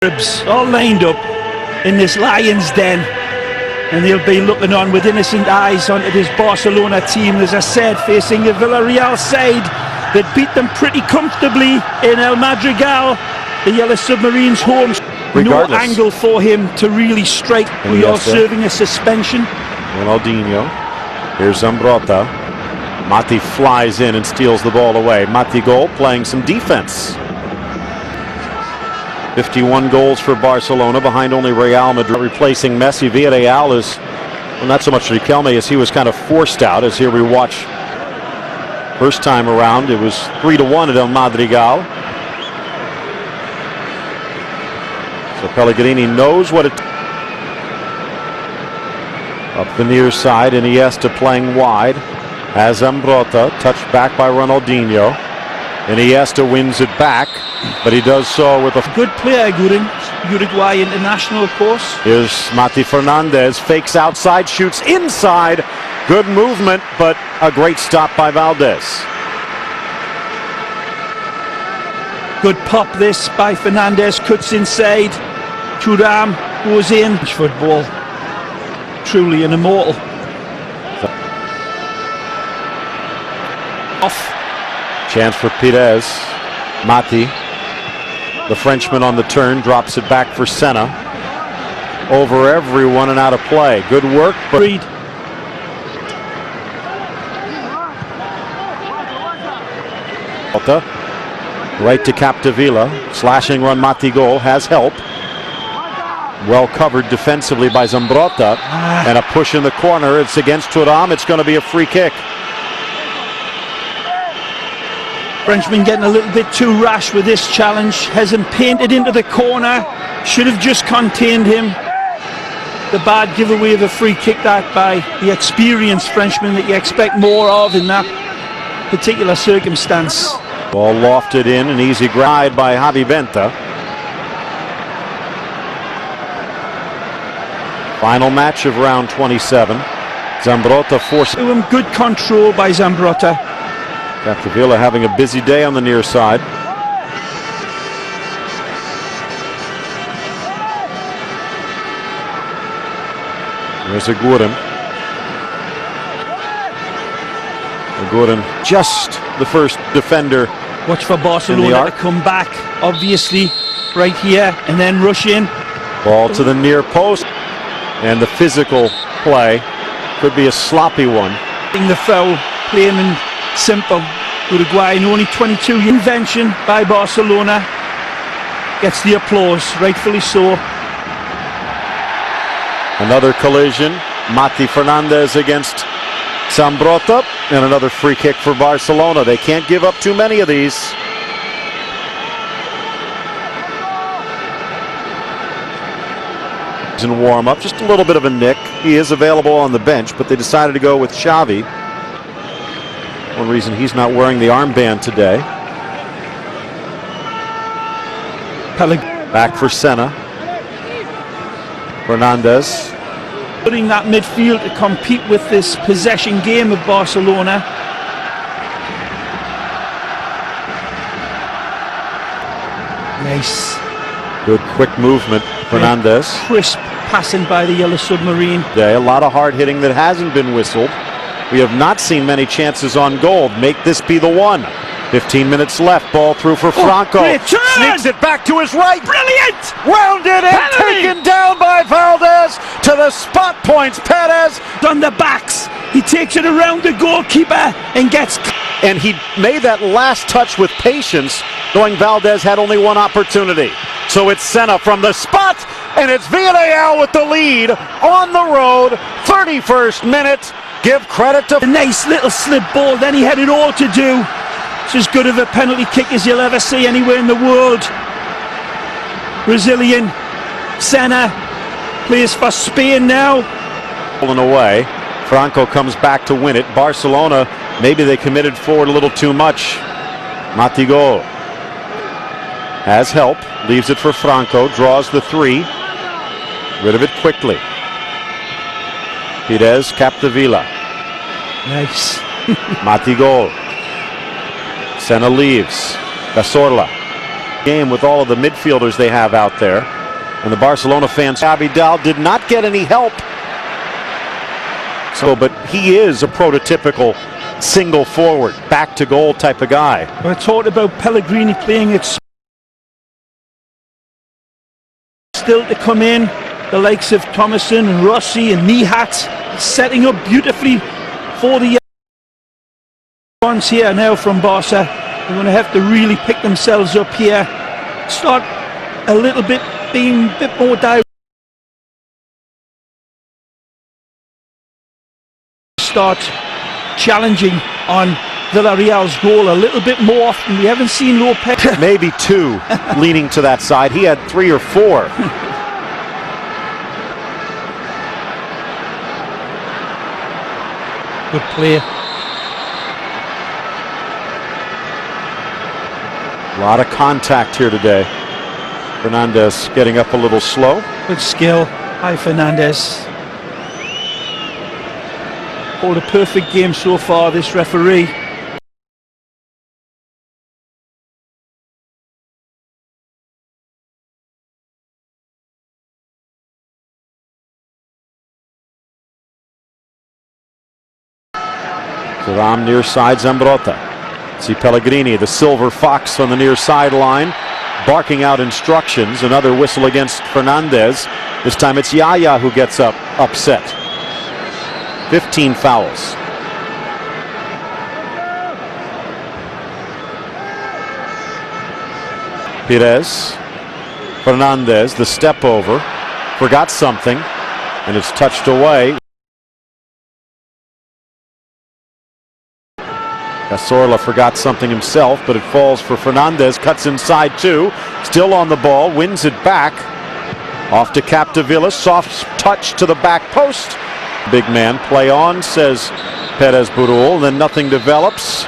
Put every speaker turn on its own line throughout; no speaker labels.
Arabs all lined up in this lion's den, and they'll be looking on with innocent eyes onto this Barcelona team, as I said, facing the Villarreal side that beat them pretty comfortably in El Madrigal, the Yellow Submarine's home. No angle for him to really strike. We are serving a suspension.
Ronaldinho, here's Zambrotta. Mati flies in and steals the ball away. Mati goal, playing some defense. 51 goals for Barcelona, behind only Real Madrid, replacing Messi. Villarreal is, well, not so much Riquelme as he was kind of forced out, as here we watch. First time around, it was 3-1 at El Madrigal. So Pellegrini knows what it. Up the near side, Iniesta playing wide. Has Zambrotta, touched back by Ronaldinho. Iniesta wins it back, but he does so with a
good player, Uruguay international, of course.
Here's Mati Fernández, fakes outside, shoots inside. Good movement, but a great stop by Valdez.
Good pop this by Fernandez, cuts inside. Thuram goes in. Football, truly an immortal. Off.
Chance for Pires. Mati, the Frenchman on the turn, drops it back for Senna. Over everyone and out of play. Good work.
Reed.
Right to Capdevila. Slashing run, Mati goal. Has help. Well covered defensively by Zambrotta. And a push in the corner. It's against Thuram. It's going to be a free kick.
Frenchman getting a little bit too rash with this challenge. Has him painted into the corner. Should have just contained him. The bad giveaway of a free kick, that by the experienced Frenchman that you expect more of in that particular circumstance.
Ball lofted in, an easy gride by Javi Benta. Final match of round 27. Zambrotta forced
him. Good control by Zambrotta.
Capdevila having a busy day on the near side. There's Aguirre. Aguirre, just the first defender.
Watch for Barcelona to come back, obviously, right here, and then rush in.
Ball to the near post, and the physical play could be a sloppy one.
The foul, plain and simple. Uruguay, only 22. Invention by Barcelona gets the applause, rightfully so.
Another collision. Mati Fernández against Zambrotta, and another free kick for Barcelona. They can't give up too many of these. In warm-up, just a little bit of a nick. He is available on the bench, but they decided to go with Xavi. One reason he's not wearing the armband today. Back for Senna. Fernandez.
Putting that midfield to compete with this possession game of Barcelona. Nice.
Good quick movement, Fernandez.
Crisp passing by the Yellow Submarine.
A lot of hard hitting that hasn't been whistled. We have not seen many chances on goal. Make this be the one. 15 minutes left. Ball through for Franco. Sneaks it back to his right.
Brilliant!
Rounded and taken down by Valdez. To the spot points. Perez
on the backs. He takes it around the goalkeeper and gets.
And he made that last touch with patience, knowing Valdez had only one opportunity. So it's Senna from the spot, and it's Villarreal with the lead on the road. 31st minute. Give credit to
a nice little slip ball. Then he had it all to do. It's as good of a penalty kick as you'll ever see anywhere in the world. Brazilian Senna plays for Spain now.
Pulling away. Franco comes back to win it. Barcelona, maybe they committed forward a little too much. Mati goal. Has help. Leaves it for Franco. Draws the three. Rid of it quickly. Pires, Capdevila.
Nice.
Mati goal. Senna leaves. Cazorla. game with all of the midfielders they have out there. And the Barcelona fans, Abidal did not get any help. So, but he is a prototypical single forward, back to goal type of guy.
I talked about Pellegrini playing it still to come in. The likes of Thomason and Rossi and Nihat setting up beautifully for the ones here now from Barca. They're going to have to really pick themselves up here. Start a little bit being a bit more direct. Start challenging on Villarreal's goal a little bit more often. We haven't seen Lopez.
Maybe two leaning to that side. He had 3 or 4.
Good play.
A lot of contact here today. Fernandez getting up a little slow.
Good skill by Fernandez. Called a perfect game so far, this referee.
Thuram near side, Zambrotta. See Pellegrini, the silver fox on the near sideline, barking out instructions. Another whistle against Fernandez. This time it's Yaya who gets upset. 15 fouls. Pires. Fernandez, the step over. Forgot something, and it's touched away. Cazorla forgot something himself, but it falls for Fernandez. Cuts inside too. Still on the ball. Wins it back. Off to Capdevila. Soft touch to the back post. Big man, play on, says Perez Burul. Then nothing develops.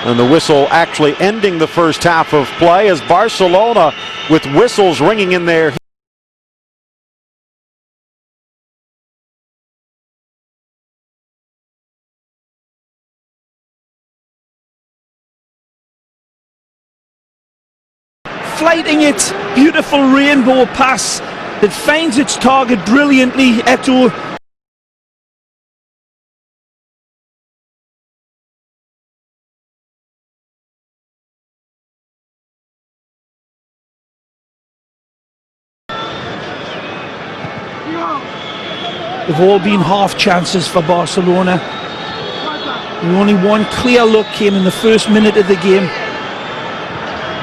And the whistle actually ending the first half of play as Barcelona with whistles ringing in there.
Flighting it, beautiful rainbow pass that finds its target brilliantly. Eto'o. They've all been half chances for Barcelona. The only one clear look came in the first minute of the game.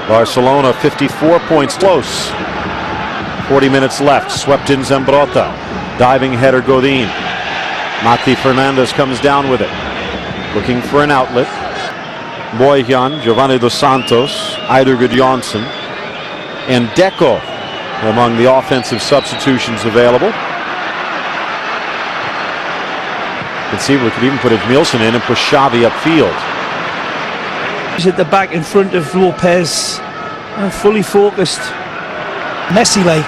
Barcelona 54 points close. 40 minutes left. Swept in Zambrotta. Diving header Godin. Mati Fernández comes down with it. Looking for an outlet. Boyan, Giovanni Dos Santos, Eidur Gudjonsson, and Deco among the offensive substitutions available. You can see we could even put Edmilson in and push Xavi upfield.
He's at the back in front of Lopez and fully focused. Messi-like.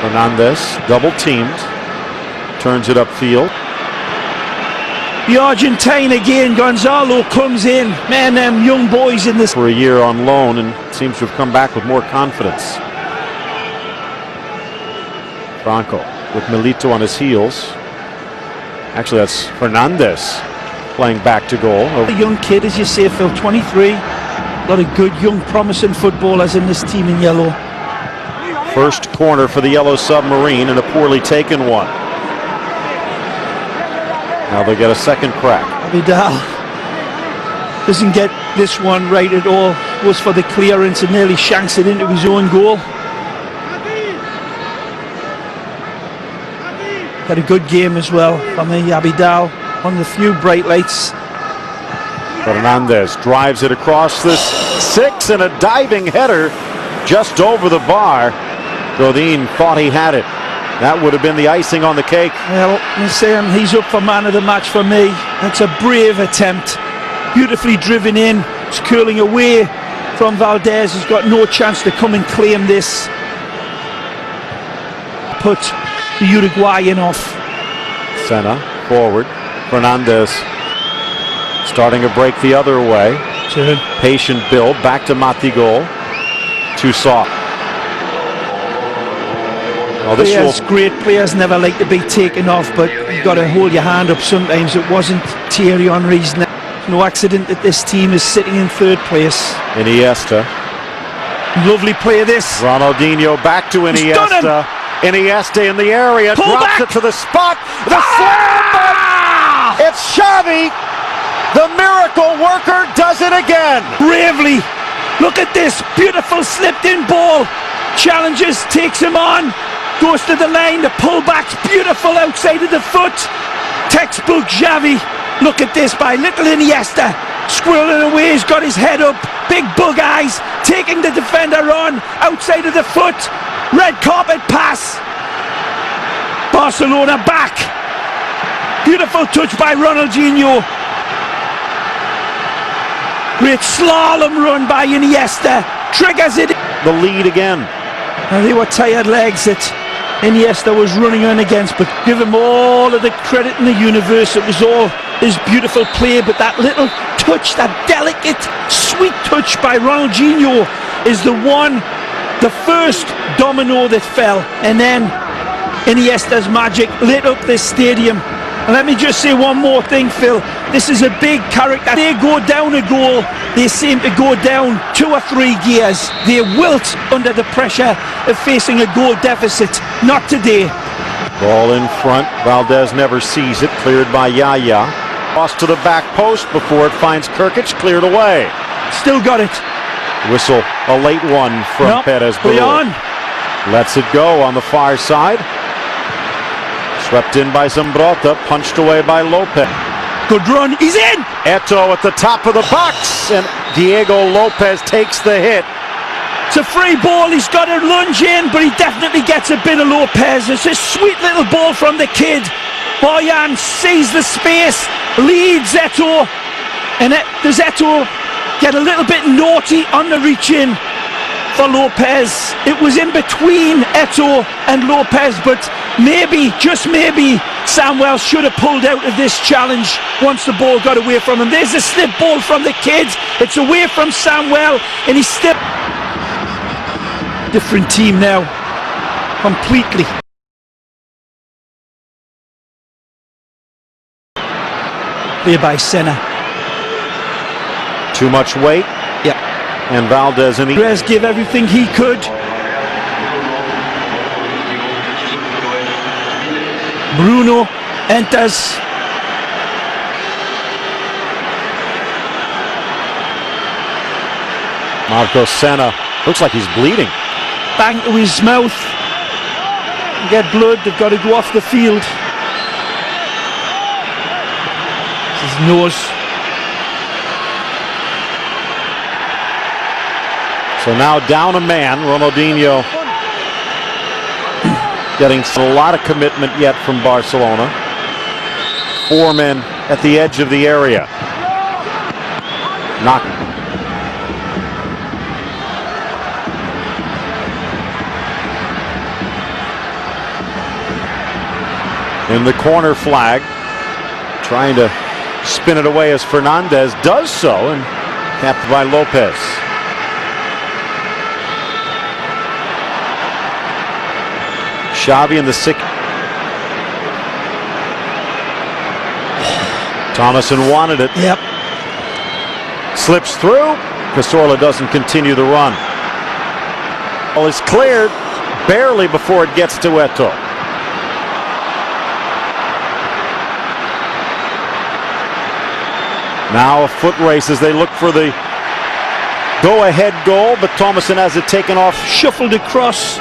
Fernandez double teamed. Turns it upfield.
The Argentine again. Gonzalo comes in. Man, them young boys in this.
For a year on loan and seems to have come back with more confidence. Franco with Milito on his heels. Actually, that's Fernandez playing back to goal.
A young kid, as you say, Phil, 23. A lot of good, young, promising footballers in this team in yellow.
First corner for the yellow submarine and a poorly taken one. Now they'll get a second crack.
Abidal doesn't get this one right at all. Goes for the clearance and nearly shanks it into his own goal. Had a good game as well from the Abidal on the few bright lights.
Fernandez drives it across the 6 and a diving header just over the bar. Godin thought he had it. That would have been the icing on the cake.
Well, I'm saying he's up for man of the match for me. That's a brave attempt. Beautifully driven in. It's curling away from Valdez. He's got no chance to come and claim this. Put the Uruguayan off.
Senna forward. Fernandez starting a break the other way.
Turn.
Patient build. Back to Mati goal. Too soft. Oh, this
Players, great players never like to be taken off, but you've got to hold your hand up sometimes. It wasn't Thierry Henry's. No accident that this team is sitting in third place.
Iniesta.
Lovely play this.
Ronaldinho back to Iniesta. Iniesta in the area.
Pull
drops
back.
it to the spot. The slam. It's Xavi. The miracle worker does it again.
Bravely. Look at this. Beautiful slipped in ball. Challenges, takes him on. Goes to the line. The pullback's beautiful outside of the foot. Textbook Xavi. Look at this by little Iniesta. Squirreling away. He's got his head up. Big bug eyes. Taking the defender on. Outside of the foot. Red carpet pass. Barcelona back. Beautiful touch by Ronaldinho. Great slalom run by Iniesta. Triggers it.
The lead again.
Now they were tired legs that Iniesta was running on against, but give him all of the credit in the universe. It was all his beautiful play, but that little touch, that delicate, sweet touch by Ronaldinho is the first domino that fell. And then Iniesta's magic lit up this stadium. And let me just say one more thing, Phil. This is a big character. They go down a goal, they seem to go down 2 or 3 gears. They wilt under the pressure of facing a goal deficit. Not today.
Ball in front. Valdez never sees it. Cleared by Yaya. Cross to the back post before it finds Kirkic. Cleared away.
Still got it.
Whistle. A late one from Perez.
Leon.
Lets it go on the far side. Swept in by Zambrotta, punched away by Lopez.
Good run, he's in!
Eto'o at the top of the box, and Diego Lopez takes the hit.
It's a free ball, he's got to lunge in, but he definitely gets a bit of Lopez. It's a sweet little ball from the kid. Boyan sees the space, leads Eto'o, and does Eto'o get a little bit naughty on the reach in for Lopez. It was in between Eto'o and Lopez, but maybe, just maybe, Samuel should have pulled out of this challenge once the ball got away from him. There's a slip ball from the kids. It's away from Samuel, and he's still... Different team now, completely. Play by Senna.
Too much weight.
Yep.
And Valdez and
Perez gave everything he could. Bruno enters.
Marcos Senna looks like he's bleeding.
Bang to his mouth. Get blood, they've got to go off the field. His nose.
So now down a man. Ronaldinho getting a lot of commitment yet from Barcelona. 4 men at the edge of the area. Knock. In the corner flag, trying to spin it away as Fernandez does so, and capped by Lopez. Xavi in the 6th. Thomason wanted it.
Yep.
Slips through. Cazorla doesn't continue the run. Ball is cleared barely before it gets to Eto'o. Now a foot race as they look for the go-ahead goal, but Thomason has it taken off.
Shuffled across.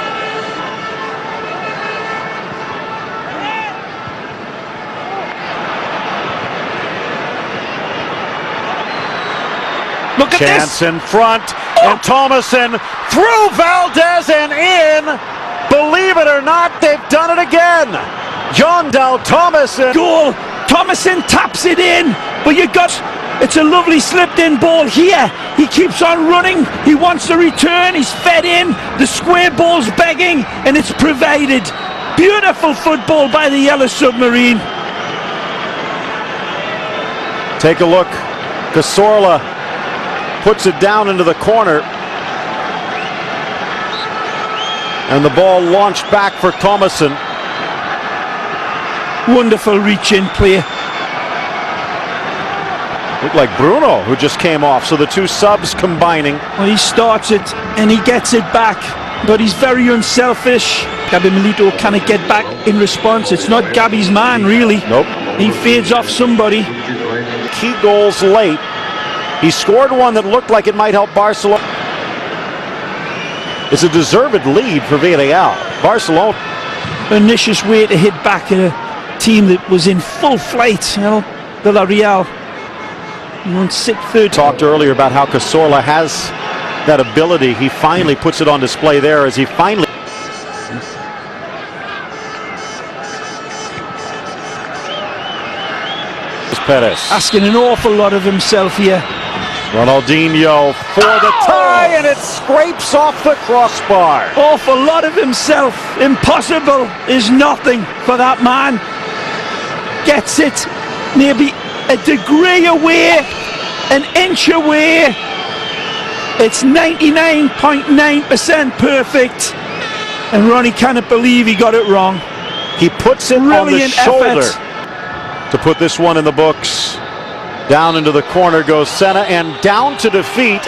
Look at
Chance
this.
in front, and Thomason through Valdez and in. Believe it or not, they've done it again. Jondal Thomason.
Goal. Thomason taps it in, but you got... It's a lovely slipped-in ball here. He keeps on running. He wants to return. He's fed in. The square ball's begging, and it's provided. Beautiful football by the Yellow Submarine.
Take a look. Cazorla puts it down into the corner. And the ball launched back for Thomason.
Wonderful reach-in play.
Looked like Bruno, who just came off. So the two subs combining.
Well, he starts it and he gets it back, but he's very unselfish. Gabi Milito cannot get back in response. It's not Gabi's man, really.
Nope.
He fades off somebody.
Key goals late. He scored one that looked like it might help Barcelona. It's a deserved lead for Villarreal. Barcelona.
Pernicious way to hit back at a team that was in full flight. You know, Villarreal. Sit third.
Talked earlier about how Cazorla has that ability. He finally puts it on display there as he finally. Perez
asking an awful lot of himself here.
Ronaldinho for the tie, and it scrapes off the crossbar.
Awful lot of himself. Impossible is nothing for that man. Gets it maybe a degree away, an inch away. It's 99.9% perfect, and Ronnie cannot believe he got it wrong.
He puts it
Brilliant
on the shoulder
effort
to put this one in the books. Down into the corner goes Senna, and down to defeat.